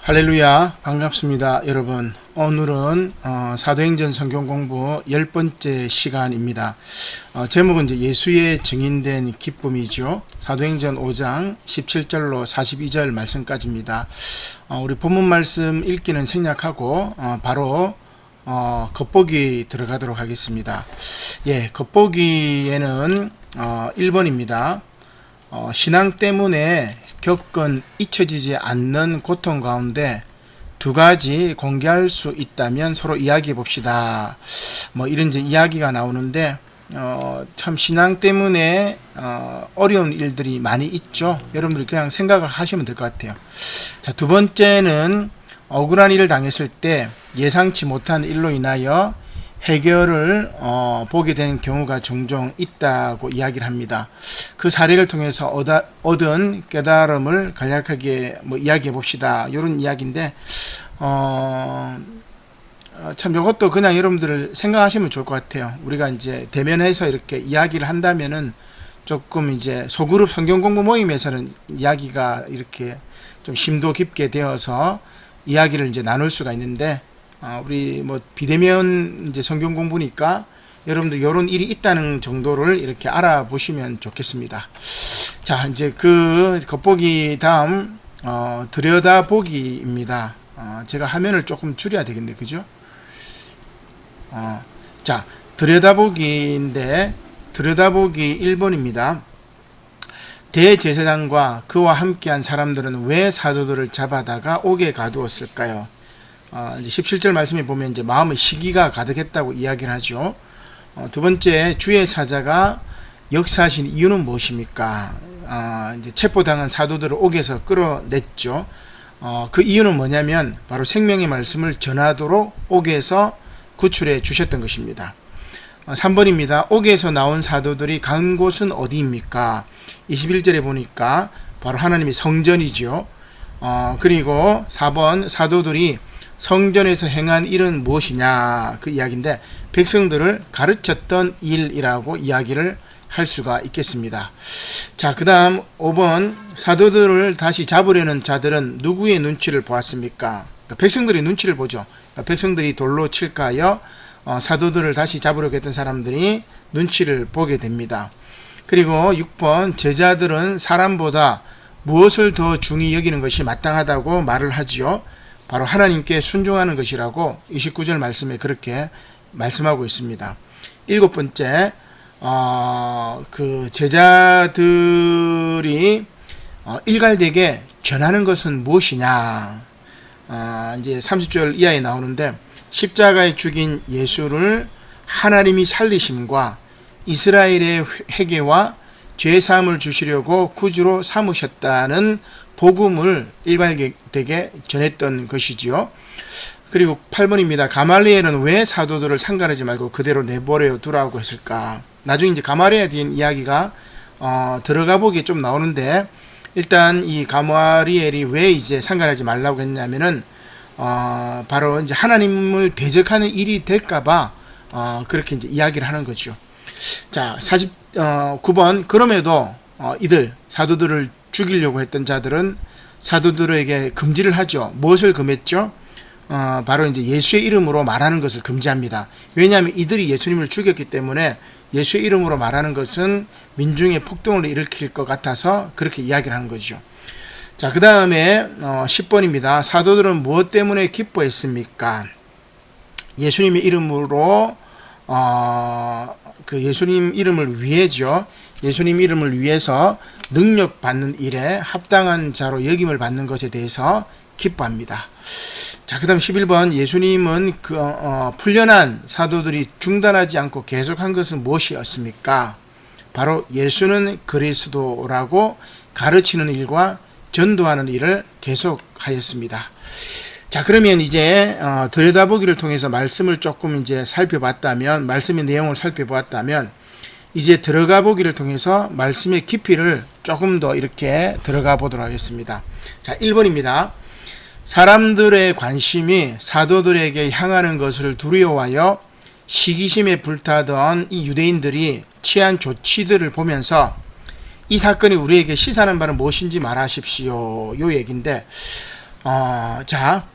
할렐루야, 반갑습니다 여러분. 오늘은 사도행전 성경 공부 10번째 시간입니다. 제목은 이제 예수의 증인된 기쁨이죠. 사도행전 5장 17절로 42절 말씀까지입니다. 우리 본문 말씀 읽기는 생략하고 바로 겉보기 들어가도록 하겠습니다. 겉보기에는 1번입니다. 신앙 때문에 겪은 잊혀지지 않는 고통 가운데 두 가지 공개할 수 있다면 서로 이야기해 봅시다. 이런 이제 이야기가 나오는데 참 신앙 때문에 어려운 일들이 많이 있죠. 여러분들이 그냥 생각을 하시면 될 것 같아요. 자, 두 번째는 억울한 일을 당했을 때 예상치 못한 일로 인하여 해결을 보게 된 경우가 종종 있다고 이야기를 합니다. 그 사례를 통해서 얻은 깨달음을 간략하게 이야기해 봅시다. 이런 이야기인데 참 이것도 그냥 여러분들 생각하시면 좋을 것 같아요. 우리가 이제 대면해서 이렇게 이야기를 한다면은 조금 이제 소그룹 성경 공부 모임에서는 이야기가 이렇게 좀 심도 깊게 되어서 이야기를 이제 나눌 수가 있는데 우리 비대면 이제 성경 공부니까 여러분들 이런 일이 있다는 정도를 이렇게 알아보시면 좋겠습니다. 자, 이제 그 겉보기 다음 들여다보기입니다. 제가 화면을 조금 줄여야 되겠네, 그죠? 자, 들여다보기인데 들여다보기 1번입니다. 대제사장과 그와 함께한 사람들은 왜 사도들을 잡아다가 옥에 가두었을까요? 이제 17절 말씀에 보면 이제 마음의 시기가 가득했다고 이야기를 하죠. 두 번째, 주의 사자가 역사하신 이유는 무엇입니까? 이제 체포당한 사도들을 옥에서 끌어냈죠. 그 이유는 뭐냐면 바로 생명의 말씀을 전하도록 옥에서 구출해 주셨던 것입니다. 3번입니다. 옥에서 나온 사도들이 간 곳은 어디입니까? 21절에 보니까 바로 하나님의 성전이죠. 그리고 4번, 사도들이 성전에서 행한 일은 무엇이냐, 그 이야기인데 백성들을 가르쳤던 일이라고 이야기를 할 수가 있겠습니다. 자, 그 다음 5번, 사도들을 다시 잡으려는 자들은 누구의 눈치를 보았습니까? 그러니까 백성들이 눈치를 보죠. 그러니까 백성들이 돌로 칠까요? 사도들을 다시 잡으려고 했던 사람들이 눈치를 보게 됩니다. 그리고 6번, 제자들은 사람보다 무엇을 더 중히 여기는 것이 마땅하다고 말을 하지요? 바로 하나님께 순종하는 것이라고 29절 말씀에 그렇게 말씀하고 있습니다. 7번째, 그 제자들이 일갈되게 전하는 것은 무엇이냐? 이제 30절 이하에 나오는데 십자가에 죽인 예수를 하나님이 살리심과 이스라엘의 회개와 죄사함을 주시려고 구주로 삼으셨다는 복음을 일관되게 전했던 것이지요. 그리고 8번입니다. 가말리엘은 왜 사도들을 상관하지 말고 그대로 내버려 두라고 했을까? 나중에 이제 가말리엘에 대한 이야기가 들어가 보기에 좀 나오는데, 일단 이 가말리엘이 왜 이제 상관하지 말라고 했냐면은 바로 이제 하나님을 대적하는 일이 될까봐 그렇게 이제 이야기를 하는 거죠. 자, 49번, 그럼에도 이들 사도들을 죽이려고 했던 자들은 사도들에게 금지를 하죠. 무엇을 금했죠? 바로 이제 예수의 이름으로 말하는 것을 금지합니다. 왜냐하면 이들이 예수님을 죽였기 때문에 예수의 이름으로 말하는 것은 민중의 폭동을 일으킬 것 같아서 그렇게 이야기를 하는 거죠. 자, 그 다음에 10번입니다. 사도들은 무엇 때문에 기뻐했습니까? 예수님의 이름으로 그 예수님 이름을 위해죠. 예수님 이름을 위해서 능력 받는 일에 합당한 자로 여김을 받는 것에 대해서 기뻐합니다. 자, 그 다음 11번, 예수님은 풀려난 사도들이 중단하지 않고 계속한 것은 무엇이었습니까? 바로 예수는 그리스도라고 가르치는 일과 전도하는 일을 계속하였습니다. 자, 그러면 이제 들여다보기를 통해서 말씀을 조금 이제 살펴봤다면, 말씀의 내용을 살펴보았다면, 이제 들어가 보기를 통해서 말씀의 깊이를 조금 더 이렇게 들어가 보도록 하겠습니다. 자, 1번입니다. 사람들의 관심이 사도들에게 향하는 것을 두려워하여 시기심에 불타던 이 유대인들이 취한 조치들을 보면서 이 사건이 우리에게 시사하는 바는 무엇인지 말하십시오. 요 얘기인데, 자,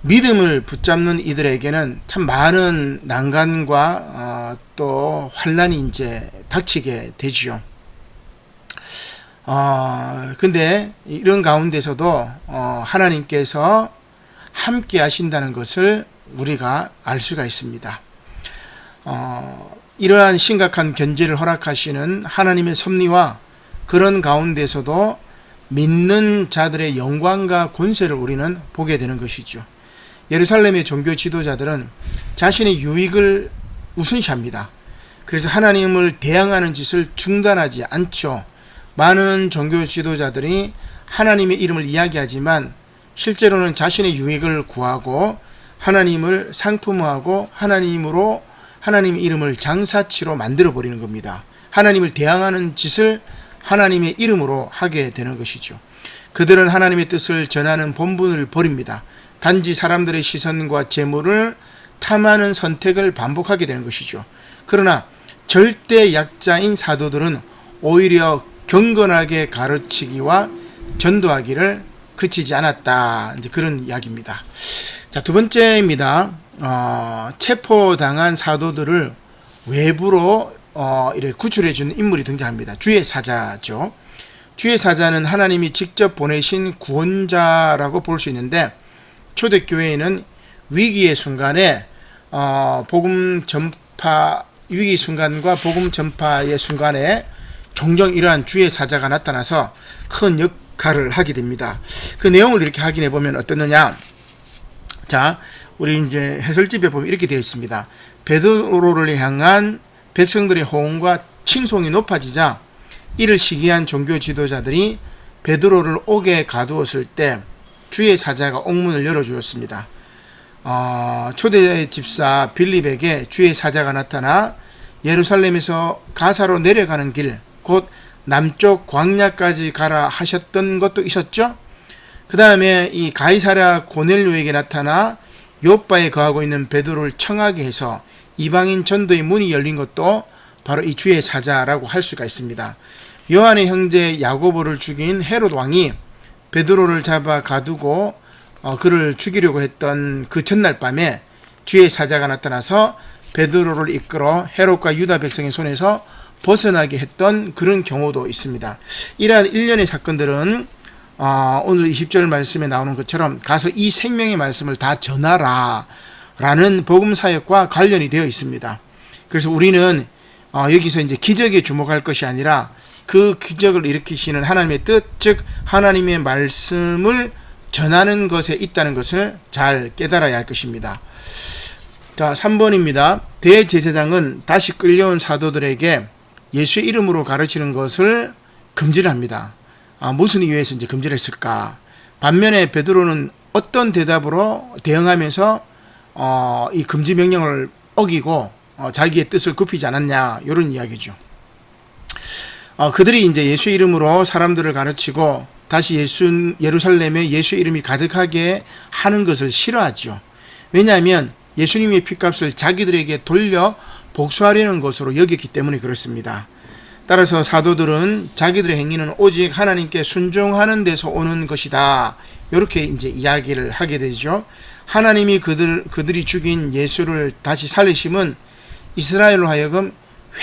믿음을 붙잡는 이들에게는 참 많은 난관과 또 환란이 이제 닥치게 되지요. 근데 이런 가운데서도 하나님께서 함께 하신다는 것을 우리가 알 수가 있습니다. 이러한 심각한 견제를 허락하시는 하나님의 섭리와 그런 가운데서도 믿는 자들의 영광과 권세를 우리는 보게 되는 것이죠. 예루살렘의 종교 지도자들은 자신의 유익을 우선시합니다. 그래서 하나님을 대항하는 짓을 중단하지 않죠. 많은 종교 지도자들이 하나님의 이름을 이야기하지만 실제로는 자신의 유익을 구하고 하나님을 상품화하고 하나님의 이름을 장사치로 만들어버리는 겁니다. 하나님을 대항하는 짓을 하나님의 이름으로 하게 되는 것이죠. 그들은 하나님의 뜻을 전하는 본분을 버립니다. 단지 사람들의 시선과 재물을 탐하는 선택을 반복하게 되는 것이죠. 그러나 절대 약자인 사도들은 오히려 경건하게 가르치기와 전도하기를 그치지 않았다. 이제 그런 이야기입니다. 자, 두 번째입니다. 체포당한 사도들을 외부로 이렇게 구출해 주는 인물이 등장합니다. 주의 사자죠. 주의 사자는 하나님이 직접 보내신 구원자라고 볼 수 있는데, 초대교회에는 위기의 순간에 위기 순간과 복음 전파의 순간에 종종 이러한 주의 사자가 나타나서 큰 역할을 하게 됩니다. 그 내용을 이렇게 확인해 보면 어떻느냐? 자, 우리 이제 해설집에 보면 이렇게 되어 있습니다. 베드로를 향한 백성들의 호응과 칭송이 높아지자 이를 시기한 종교 지도자들이 베드로를 옥에 가두었을 때 주의 사자가 옥문을 열어주었습니다. 초대 집사 빌립에게 주의 사자가 나타나 예루살렘에서 가사로 내려가는 길, 곧 남쪽 광야까지 가라 하셨던 것도 있었죠. 그 다음에 이 가이사랴 고넬료에게 나타나 요바에 거하고 있는 베드로를 청하게 해서 이방인 전도의 문이 열린 것도 바로 이 주의 사자라고 할 수가 있습니다. 요한의 형제 야고보를 죽인 헤롯 왕이 베드로를 잡아 가두고 그를 죽이려고 했던 그 전날 밤에 주의 사자가 나타나서 베드로를 이끌어 헤롯과 유다 백성의 손에서 벗어나게 했던 그런 경우도 있습니다. 이러한 일련의 사건들은 오늘 20절 말씀에 나오는 것처럼 가서 이 생명의 말씀을 다 전하라 라는 복음사역과 관련이 되어 있습니다. 그래서 우리는 여기서 이제 기적에 주목할 것이 아니라 그 기적을 일으키시는 하나님의 뜻, 즉 하나님의 말씀을 전하는 것에 있다는 것을 잘 깨달아야 할 것입니다. 자, 3번입니다. 대제사장은 다시 끌려온 사도들에게 예수의 이름으로 가르치는 것을 금지를 합니다. 무슨 이유에서 이제 금지를 했을까? 반면에 베드로는 어떤 대답으로 대응하면서 이 금지 명령을 어기고 자기의 뜻을 굽히지 않았냐, 이런 이야기죠. 그들이 이제 예수의 이름으로 사람들을 가르치고 다시 예루살렘에 예수의 이름이 가득하게 하는 것을 싫어하죠. 왜냐하면 예수님의 핏값을 자기들에게 돌려 복수하려는 것으로 여겼기 때문에 그렇습니다. 따라서 사도들은 자기들의 행위는 오직 하나님께 순종하는 데서 오는 것이다, 이렇게 이제 이야기를 하게 되죠. 하나님이 그들이 죽인 예수를 다시 살리심은 이스라엘로 하여금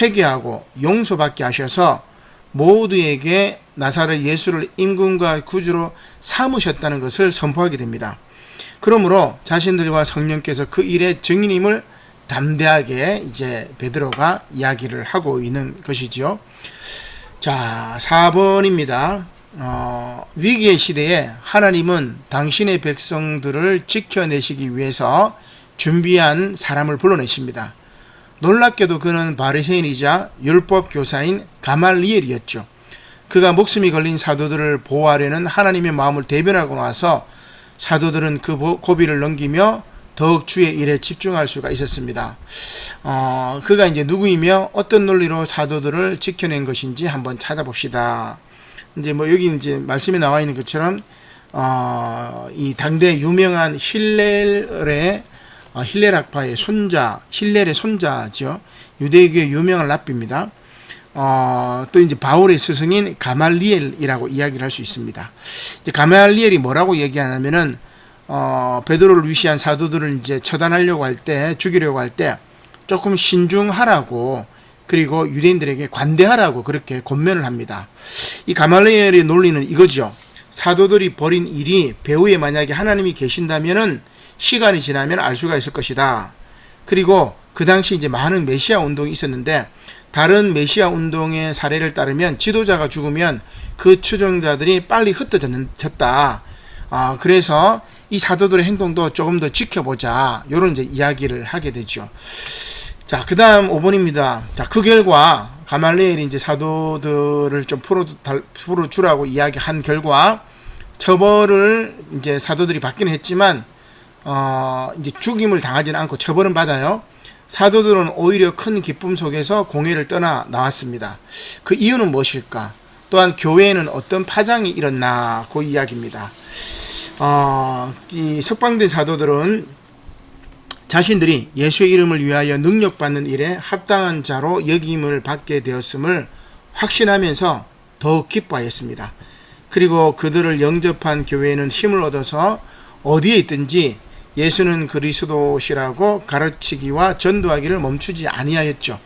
회개하고 용서받게 하셔서 모두에게 나사렛 예수를 임금과 구주로 삼으셨다는 것을 선포하게 됩니다. 그러므로 자신들과 성령께서 그 일의 증인임을 담대하게 이제 베드로가 이야기를 하고 있는 것이죠. 자, 4번입니다. 위기의 시대에 하나님은 당신의 백성들을 지켜내시기 위해서 준비한 사람을 불러내십니다. 놀랍게도 그는 바리새인이자 율법 교사인 가말리엘이었죠. 그가 목숨이 걸린 사도들을 보호하려는 하나님의 마음을 대변하고 나서 사도들은 그 고비를 넘기며 더욱 주의 일에 집중할 수가 있었습니다. 그가 이제 누구이며 어떤 논리로 사도들을 지켜낸 것인지 한번 찾아봅시다. 이제 뭐 여기 이제 말씀에 나와 있는 것처럼 이 당대 유명한 힐렐 학파의 손자, 힐렐의 손자죠. 유대교의 유명한 랍비입니다. 또 이제 바울의 스승인 가말리엘이라고 이야기를 할 수 있습니다. 이제 가말리엘이 뭐라고 얘기하냐면은 베드로를 위시한 사도들을 이제 처단하려고 할 때, 죽이려고 할 때 조금 신중하라고, 그리고 유대인들에게 관대하라고 그렇게 권면을 합니다. 이 가말리엘의 논리는 이거죠. 사도들이 벌인 일이 배후에 만약에 하나님이 계신다면은 시간이 지나면 알 수가 있을 것이다. 그리고 그 당시 이제 많은 메시아 운동이 있었는데, 다른 메시아 운동의 사례를 따르면 지도자가 죽으면 그 추종자들이 빨리 흩어졌다. 그래서 이 사도들의 행동도 조금 더 지켜보자. 이런 이제 이야기를 하게 되죠. 자, 그 다음 5번입니다. 자, 그 결과 가말리엘이 이제 사도들을 좀 풀어주라고 이야기한 결과 처벌을 이제 사도들이 받기는 했지만 이제 죽임을 당하지는 않고 처벌은 받아요. 사도들은 오히려 큰 기쁨 속에서 공회를 떠나 나왔습니다. 그 이유는 무엇일까? 또한 교회에는 어떤 파장이 일었나? 그 이야기입니다. 이 석방된 사도들은 자신들이 예수의 이름을 위하여 능력받는 일에 합당한 자로 여김을 받게 되었음을 확신하면서 더욱 기뻐하였습니다. 그리고 그들을 영접한 교회는 힘을 얻어서 어디에 있든지 예수는 그리스도시라고 가르치기와 전도하기를 멈추지 아니하였죠.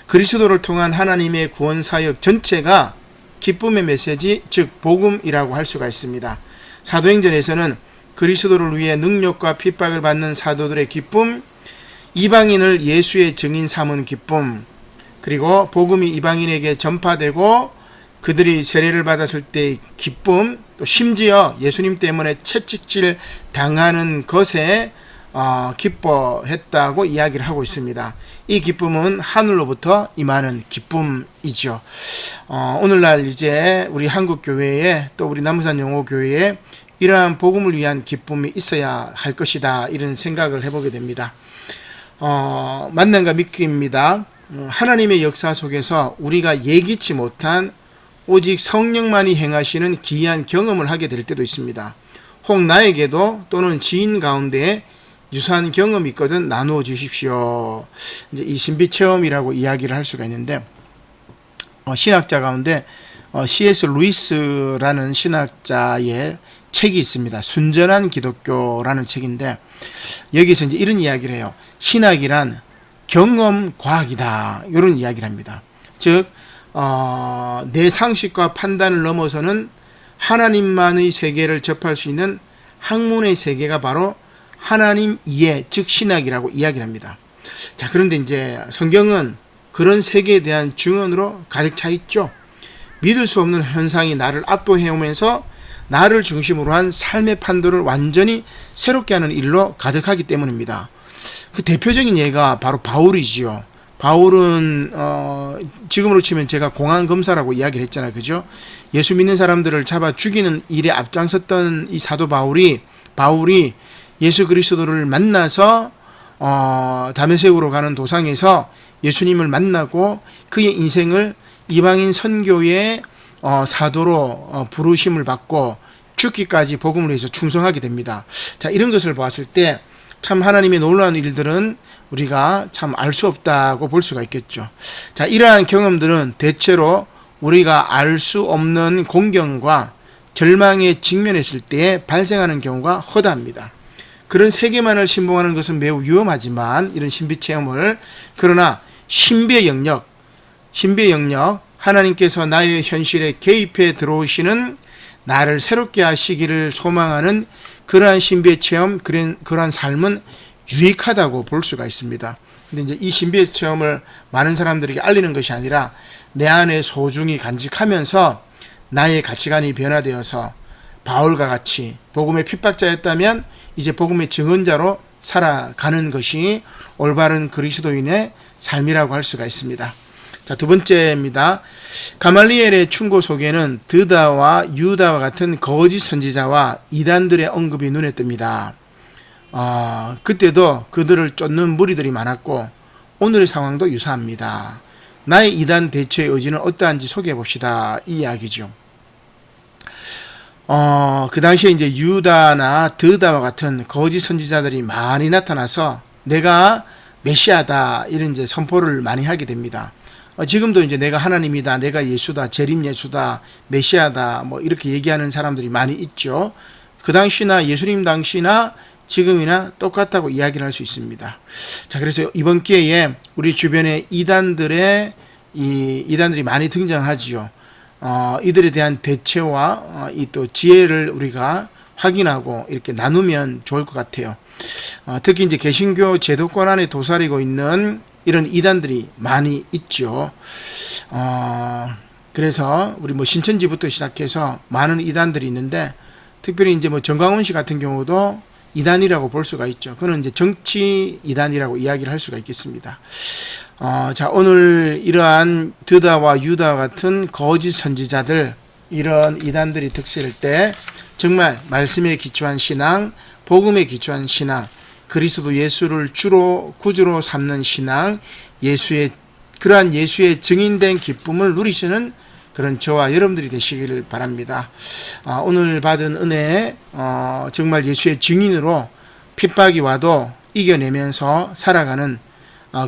그리스도를 통한 하나님의 구원 사역 전체가 기쁨의 메시지, 즉 복음이라고 할 수가 있습니다. 사도행전에서는 그리스도를 위해 능력과 핍박을 받는 사도들의 기쁨, 이방인을 예수의 증인 삼은 기쁨, 그리고 복음이 이방인에게 전파되고 그들이 세례를 받았을 때의 기쁨, 또 심지어 예수님 때문에 채찍질 당하는 것에 기뻐했다고 이야기를 하고 있습니다. 이 기쁨은 하늘로부터 임하는 기쁨이죠. 오늘날 이제 우리 한국 교회에, 또 우리 남부산 영호교회에 이러한 복음을 위한 기쁨이 있어야 할 것이다, 이런 생각을 해보게 됩니다. 만남과 믿기입니다. 하나님의 역사 속에서 우리가 예기치 못한 오직 성령만이 행하시는 기이한 경험을 하게 될 때도 있습니다. 혹 나에게도 또는 지인 가운데 유사한 경험이 있거든 나누어 주십시오. 이제 이 신비 체험이라고 이야기를 할 수가 있는데, 신학자 가운데 C.S. 루이스라는 신학자의 책이 있습니다. 순전한 기독교라는 책인데, 여기서 이제 이런 이야기를 해요. 신학이란 경험 과학이다, 이런 이야기를 합니다. 즉 내 상식과 판단을 넘어서는 하나님만의 세계를 접할 수 있는 학문의 세계가 바로 하나님 이해, 즉 신학이라고 이야기를 합니다. 자, 그런데 이제 성경은 그런 세계에 대한 증언으로 가득 차 있죠. 믿을 수 없는 현상이 나를 압도해오면서 나를 중심으로 한 삶의 판도를 완전히 새롭게 하는 일로 가득하기 때문입니다. 그 대표적인 예가 바로 바울이지요. 바울은 지금으로 치면 제가 공안검사라고 이야기를 했잖아요. 그죠? 예수 믿는 사람들을 잡아 죽이는 일에 앞장섰던 이 사도 바울이 예수 그리스도를 만나서 다메섹으로 가는 도상에서 예수님을 만나고 그의 인생을 이방인 선교의 사도로 부르심을 받고 죽기까지 복음을 위해서 충성하게 됩니다. 자, 이런 것을 봤을 때 참 하나님의 놀라운 일들은 우리가 참 알 수 없다고 볼 수가 있겠죠. 자, 이러한 경험들은 대체로 우리가 알 수 없는 공경과 절망에 직면했을 때에 발생하는 경우가 허다합니다. 그런 세계만을 신봉하는 것은 매우 위험하지만, 이런 신비 체험을, 그러나 신비의 영역, 하나님께서 나의 현실에 개입해 들어오시는 나를 새롭게 하시기를 소망하는 그러한 신비의 체험, 그러한 삶은 유익하다고 볼 수가 있습니다. 근데 이제 이 신비의 체험을 많은 사람들에게 알리는 것이 아니라 내 안에 소중히 간직하면서 나의 가치관이 변화되어서 바울과 같이 복음의 핍박자였다면 이제 복음의 증언자로 살아가는 것이 올바른 그리스도인의 삶이라고 할 수가 있습니다. 자, 두 번째입니다. 가말리엘의 충고 속에는 드다와 유다와 같은 거짓 선지자와 이단들의 언급이 눈에 띕니다. 그때도 그들을 쫓는 무리들이 많았고 오늘의 상황도 유사합니다. 나의 이단 대처의 의지는 어떠한지 소개해 봅시다, 이 이야기죠. 그 당시에 이제 유다나 드다와 같은 거짓 선지자들이 많이 나타나서 내가 메시아다, 이런 이제 선포를 많이 하게 됩니다. 지금도 이제 내가 하나님이다, 내가 예수다, 재림 예수다, 메시아다, 뭐 이렇게 얘기하는 사람들이 많이 있죠. 그 당시나 예수님 당시나 지금이나 똑같다고 이야기를 할 수 있습니다. 자, 그래서 이번 기회에 우리 주변에 이단들이 많이 등장하지요. 이들에 대한 대처와 이 또 지혜를 우리가 확인하고 이렇게 나누면 좋을 것 같아요. 특히 이제 개신교 제도권 안에 도사리고 있는 이런 이단들이 많이 있죠. 그래서 우리 뭐 신천지부터 시작해서 많은 이단들이 있는데, 특별히 이제 뭐 정광훈 씨 같은 경우도 이단이라고 볼 수가 있죠. 그는 이제 정치 이단이라고 이야기를 할 수가 있겠습니다. 자, 오늘 이러한 드다와 유다 같은 거짓 선지자들, 이런 이단들이 득세할 때 정말 말씀에 기초한 신앙, 복음에 기초한 신앙, 그리스도 예수를 주로 구주로 삼는 신앙, 그러한 예수의 증인된 기쁨을 누리시는 그런 저와 여러분들이 되시기를 바랍니다. 오늘 받은 은혜, 정말 예수의 증인으로 핍박이 와도 이겨내면서 살아가는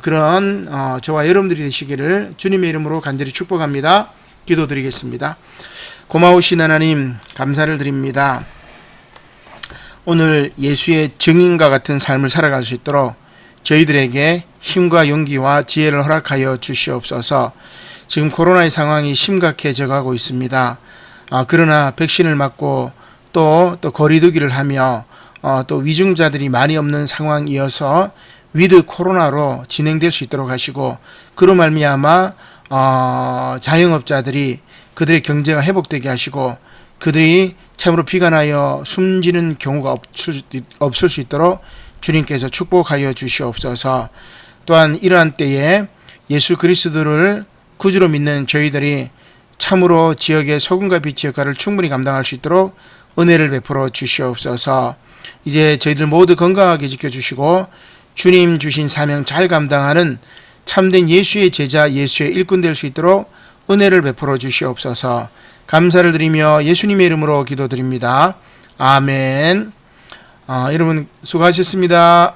그런 저와 여러분들이 되시기를 주님의 이름으로 간절히 축복합니다. 기도드리겠습니다. 고마우신 하나님, 감사를 드립니다. 오늘 예수의 증인과 같은 삶을 살아갈 수 있도록 저희들에게 힘과 용기와 지혜를 허락하여 주시옵소서. 지금 코로나의 상황이 심각해져 가고 있습니다. 그러나 백신을 맞고 또 거리두기를 하며 또 위중자들이 많이 없는 상황이어서 위드 코로나로 진행될 수 있도록 하시고, 그로 말미암아 자영업자들이 그들의 경제가 회복되게 하시고, 그들이 참으로 비관하여 숨지는 경우가 없을 수 있도록 주님께서 축복하여 주시옵소서. 또한 이러한 때에 예수 그리스도를 구주로 믿는 저희들이 참으로 지역의 소금과 빛의 역할을 충분히 감당할 수 있도록 은혜를 베풀어 주시옵소서. 이제 저희들 모두 건강하게 지켜주시고 주님 주신 사명 잘 감당하는 참된 예수의 제자, 예수의 일꾼 될 수 있도록 은혜를 베풀어 주시옵소서. 감사를 드리며 예수님의 이름으로 기도드립니다. 아멘. 여러분 수고하셨습니다.